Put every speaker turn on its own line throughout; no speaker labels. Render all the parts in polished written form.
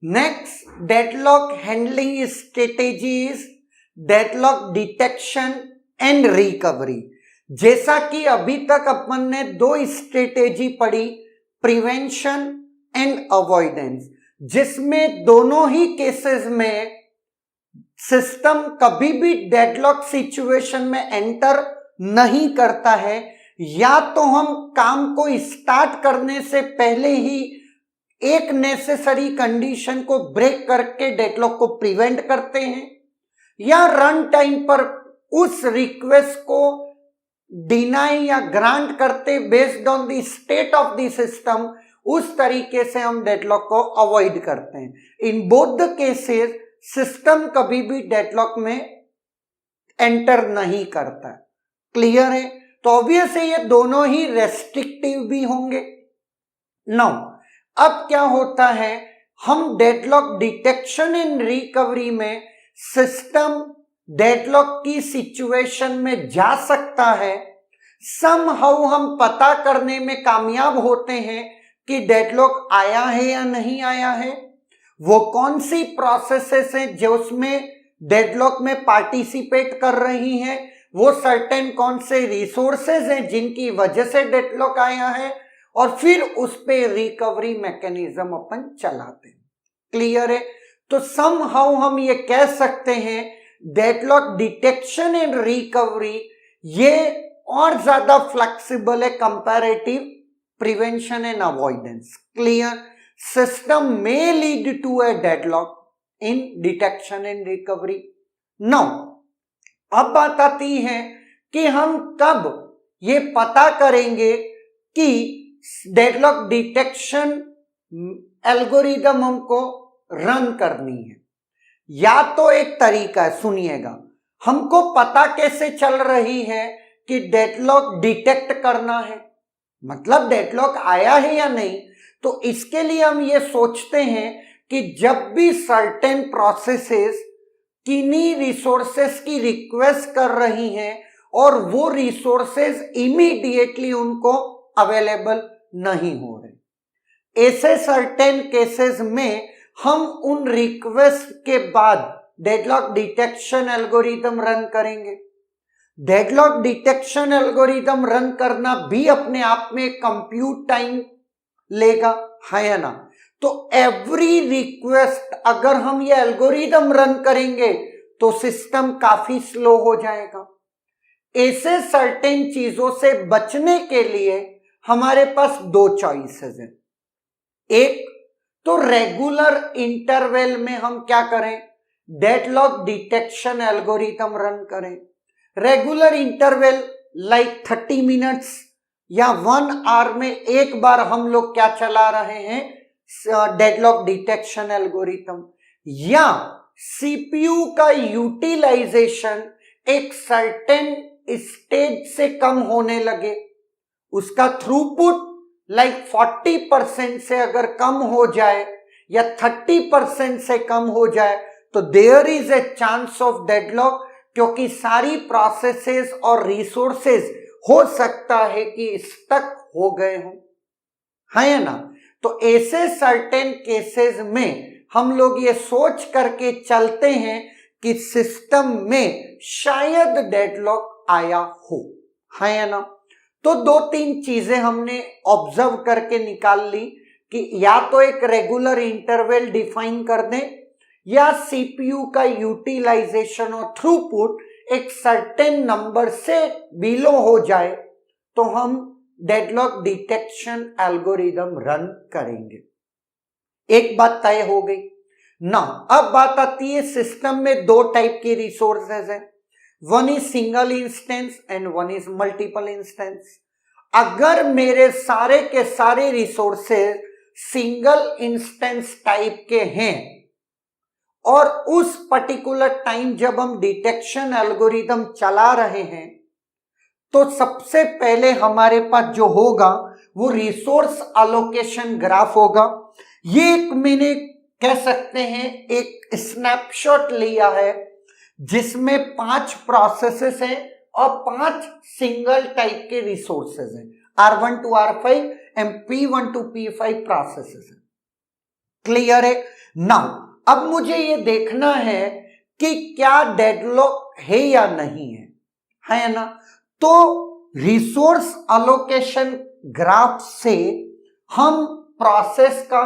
Next deadlock handling strategy is deadlock detection and recovery. जैसा कि अभी तक अपन ने दो स्ट्रेटेजी पढ़ी, प्रिवेंशन एंड अवॉइडेंस, जिसमें दोनों ही केसेस में सिस्टम कभी भी डेडलॉक सिचुएशन में एंटर नहीं करता है। या तो हम काम को स्टार्ट करने से पहले ही एक नेसेसरी कंडीशन को ब्रेक करके डेडलॉक को प्रिवेंट करते हैं, या रन टाइम पर उस रिक्वेस्ट को डिनाई या ग्रांट करते based on the state of the system, उस तरीके से हम डेडलॉक को अवॉइड करते हैं। In both the cases system कभी भी डेडलॉक में एंटर नहीं करता। क्लियर है? तो ऑब्वियस है ये दोनों ही रेस्ट्रिक्टिव भी होंगे। नाउ अब क्या होता है, हम डेडलॉक डिटेक्शन एंड रिकवरी में सिस्टम डेडलॉक की सिचुएशन में जा सकता है। समहाउ हम पता करने में कामयाब होते हैं कि डेडलॉक आया है या नहीं आया है, वो कौन सी प्रोसेसेस हैं जो उसमें डेडलॉक में पार्टिसिपेट कर रही हैं, वो सर्टेन कौन से रिसोर्सेज हैं जिनकी वजह से डेडलॉक आया है, और फिर उस पे रिकवरी मैकेनिज्म अपन चलाते हैं। क्लियर है? तो समहाउ हम ये कह सकते हैं डेडलॉक डिटेक्शन एंड रिकवरी ये और ज्यादा फ्लेक्सिबल है comparative prevention and avoidance. Clear? System may lead to a deadlock in detection and recovery. Now, अब बात आती है कि हम कब ये पता करेंगे कि डेडलॉक डिटेक्शन एल्गोरिदम हमको रन करनी है। या तो एक तरीका है, सुनिएगा, हमको पता कैसे चल रही है कि डेडलॉक डिटेक्ट करना है, मतलब डेडलॉक आया है या नहीं। तो इसके लिए हम ये सोचते हैं कि जब भी सर्टेन प्रोसेसेस किन्हीं रिसोर्सेस की रिक्वेस्ट कर रही हैं और वो रिसोर्सेस इमीडिएटली उनको अवेलेबल नहीं हो रहे, ऐसे सर्टेन केसेस में हम उन रिक्वेस्ट के बाद डेडलॉक डिटेक्शन एल्गोरिदम रन करेंगे। डेडलॉक डिटेक्शन एल्गोरिदम रन करना भी अपने आप में कंप्यूट टाइम लेगा, है या ना? तो एवरी रिक्वेस्ट अगर हम ये एल्गोरिदम रन करेंगे तो सिस्टम काफी स्लो हो जाएगा। ऐसे सर्टेन चीजों से बचने के लिए हमारे पास दो चॉइसेस हैं। एक तो रेगुलर इंटरवल में हम क्या करें, डेडलॉक डिटेक्शन एल्गोरिदम रन करें। रेगुलर इंटरवल लाइक 30 मिनट्स या 1 आवर में एक बार हम लोग क्या चला रहे हैं, डेडलॉक डिटेक्शन एल्गोरिथम। या सीपीयू का यूटिलाइजेशन एक सर्टेन स्टेज से कम होने लगे, उसका थ्रूपुट लाइक 40% से अगर कम हो जाए या 30% से कम हो जाए तो there is a chance of deadlock, क्योंकि सारी प्रोसेसेस और रिसोर्सेज हो सकता है कि स्टक हो गए हों, है ना? तो ऐसे सर्टेन केसेस में हम लोग ये सोच करके चलते हैं कि सिस्टम में शायद डेडलॉक आया हो, है ना? तो दो तीन चीजें हमने ऑब्जर्व करके निकाल ली कि या तो एक रेगुलर इंटरवल डिफाइन कर दें, या सीपीयू का यूटिलाइजेशन और थ्रूपुट एक सर्टेन नंबर से बिलो हो जाए तो हम डेडलॉक डिटेक्शन एल्गोरिदम रन करेंगे। एक बात तय हो गई ना। अब बात आती है सिस्टम में दो टाइप की रिसोर्सेज हैं, one is single instance and one is multiple instance. अगर मेरे सारे के सारे रिसोर्सेज सिंगल इंस्टेंस टाइप के हैं और उस पर्टिकुलर टाइम जब हम डिटेक्शन एल्गोरिदम चला रहे हैं तो सबसे पहले हमारे पास जो होगा वो रिसोर्स अलोकेशन ग्राफ होगा। ये एक मैंने कह सकते हैं एक स्नैपशॉट लिया है जिसमें 5 प्रोसेसेस हैं और 5 सिंगल टाइप के रिसोर्सेज हैं, R1 to R5 and P1 to P5 processes हैं। क्लियर है? नाउ अब मुझे ये देखना है कि क्या डेडलॉक है या नहीं है ना। तो रिसोर्स अलोकेशन ग्राफ से हम प्रोसेस का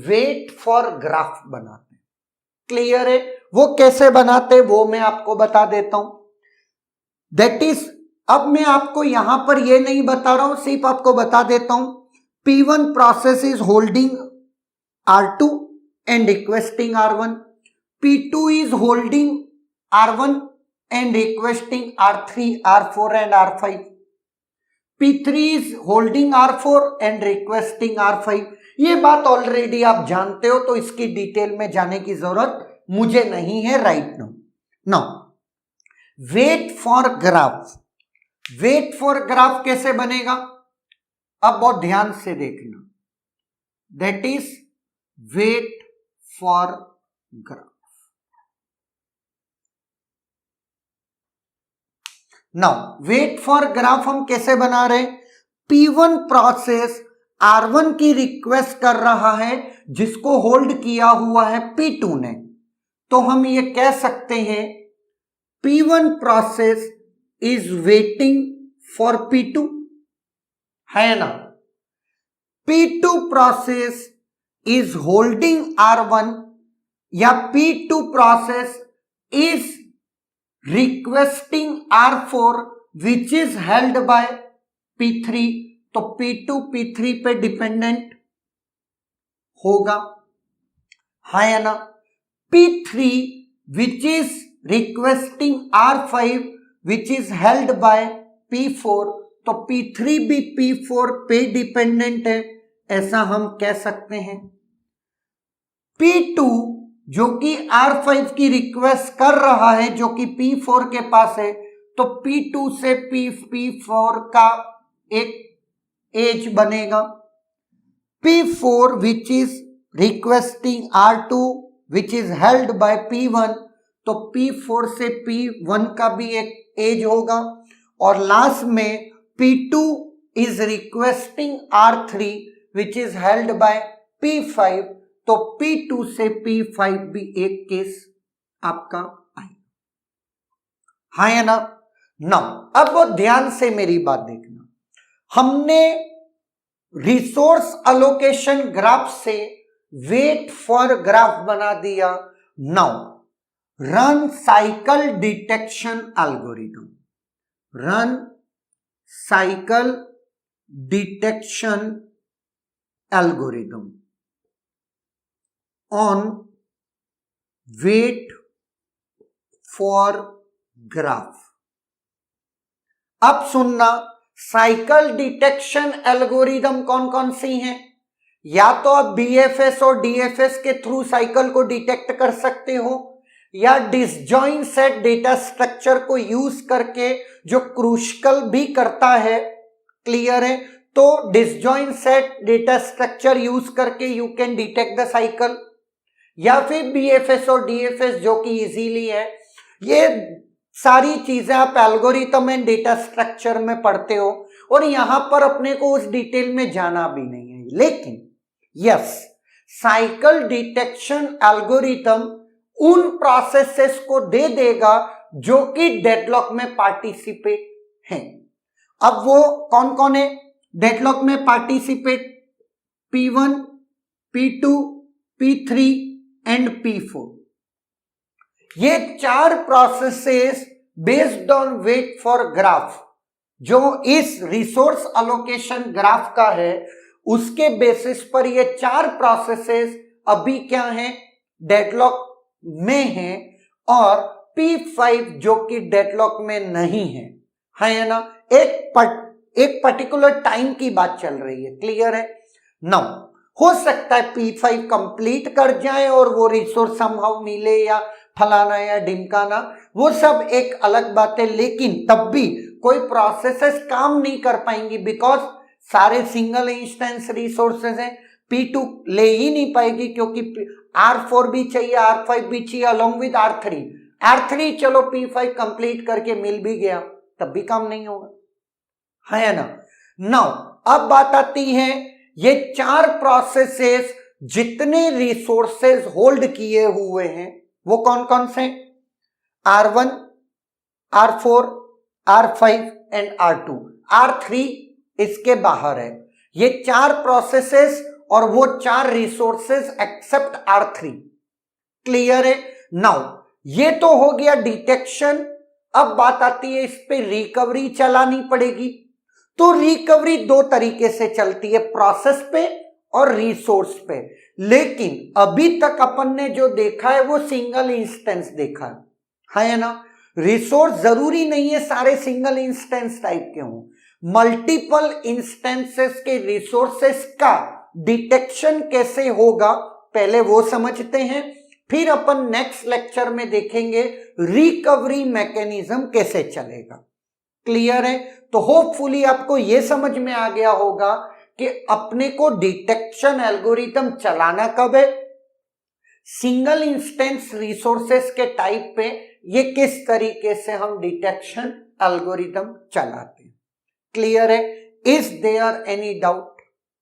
वेट फॉर ग्राफ बनाते हैं। क्लियर है? वो कैसे बनाते वो मैं आपको बता देता हूं। दैट इज, अब मैं आपको यहां पर ये नहीं बता रहा हूं, सिर्फ आपको बता देता हूं। P1 process is holding R2 and requesting R1. P2 is holding R1 and requesting R3, R4 and R5. P3 is holding R4 and requesting R5. ये बात ऑलरेडी आप जानते हो, तो इसकी डिटेल में जाने की जरूरत मुझे नहीं है right now. Now wait for graph, wait for graph कैसे बनेगा अब बहुत ध्यान से देखना। That is wait for graph. Now wait for graph हम कैसे बना रहे? P1 प्रोसेस R1 की रिक्वेस्ट कर रहा है जिसको होल्ड किया हुआ है P2 ने, तो हम ये कह सकते हैं P1 process is waiting for P2, है ना। P2 process is holding R1 या P2 process is requesting R4 which is held by P3, तो P2 P3 पे डिपेंडेंट होगा, है ना। P3 which is requesting R5 which is held by P4, तो P3 भी P4 पे डिपेंडेंट है, ऐसा हम कह सकते हैं। P2 जो कि R5 की रिक्वेस्ट कर रहा है जो कि P4 के पास है, तो P2 से P4 का एक एज बनेगा। P4 which is requesting R2 which is held by P1, तो P4 से P1 का भी एक एज होगा। और लास्ट में P2 is requesting R3 which is held by P5, तो P2 से P5 भी एक केस आपका आएगा, है ना। नाउ अब बहुत ध्यान से मेरी बात देखना। हमने रिसोर्स अलोकेशन ग्राफ से वेट फॉर ग्राफ बना दिया। Now run cycle detection algorithm, run cycle detection algorithm on wait for graph. अब सुनना, साइकिल डिटेक्शन एल्गोरिथम कौन कौन सी हैं? या तो आप BFS और DFS के थ्रू साइकिल को डिटेक्ट कर सकते हो, या डिसजॉइंट सेट डेटा स्ट्रक्चर को यूज करके जो क्रूशिकल भी करता है। क्लियर है? तो disjoint set data structure use करके you can detect the cycle, या फिर BFS और DFS जो कि इजीली है। ये सारी चीजें आप एल्गोरिथम एंड डेटा स्ट्रक्चर में पढ़ते हो, और यहां पर अपने को उस डिटेल में जाना भी नहीं है। लेकिन यस, साइकिल डिटेक्शन एल्गोरिथम उन प्रोसेसेस को दे देगा जो कि डेडलॉक में पार्टिसिपेट हैं। अब वो कौन कौन है डेडलॉक में participate? P1, P2, P3 and P4। ये चार processes based on wait for graph जो इस रिसोर्स अलोकेशन ग्राफ का है, उसके बेसिस पर ये चार प्रोसेसेस अभी क्या हैं? डेडलॉक में है, और P5 जो कि डेडलॉक में नहीं है ना। एक पर्टिकुलर टाइम की बात चल रही है। क्लियर है? नाउ हो सकता है P5 कंप्लीट कर जाए और वो रिसोर्स समहाउ मिले या फलाना या ढिमकाना, वो सब एक अलग बात है। लेकिन तब भी कोई प्रोसेसेस काम नहीं कर पाएंगी बिकॉज सारे सिंगल इंस्टेंस रिसोर्सेज हैं। P2 ले ही नहीं पाएगी क्योंकि R4 भी चाहिए, R5 भी चाहिए अलॉन्ग विद R3 चलो P5 कंप्लीट करके मिल भी गया तब भी काम नहीं होगा, है ना। नाउ अब बात आती है ये चार प्रोसेसेस जितने रिसोर्सेज होल्ड किए हुए हैं वो कौन कौन से? R1, R4, R5 and R2। R3 इसके बाहर है। ये 4 प्रोसेसेस और वो 4 रिसोर्सेज एक्सेप्ट R3। क्लियर है? नाउ ये तो हो गया डिटेक्शन। अब बात आती है इस पे रिकवरी चलानी पड़ेगी। तो रिकवरी 2 तरीके से चलती है, प्रोसेस पे और रिसोर्स पे। लेकिन अभी तक अपन ने जो देखा है वो सिंगल इंस्टेंस देखा है ना? रिसोर्स जरूरी नहीं है सारे सिंगल इंस्टेंस टाइप के हों। मल्टीपल इंस्टेंसेस के रिसोर्सेस का डिटेक्शन कैसे होगा पहले वो समझते हैं, फिर अपन नेक्स्ट लेक्चर में देखेंगे रिकवरी मैकेनिज्म कैसे चलेगा। क्लियर है? तो होपफुली आपको यह समझ में आ गया होगा कि अपने को डिटेक्शन एल्गोरिथम चलाना कब है, सिंगल इंस्टेंस रिसोर्सेस के टाइप पे ये किस तरीके से हम डिटेक्शन एल्गोरिथम चलाते हैं। क्लियर है? Is there any doubt?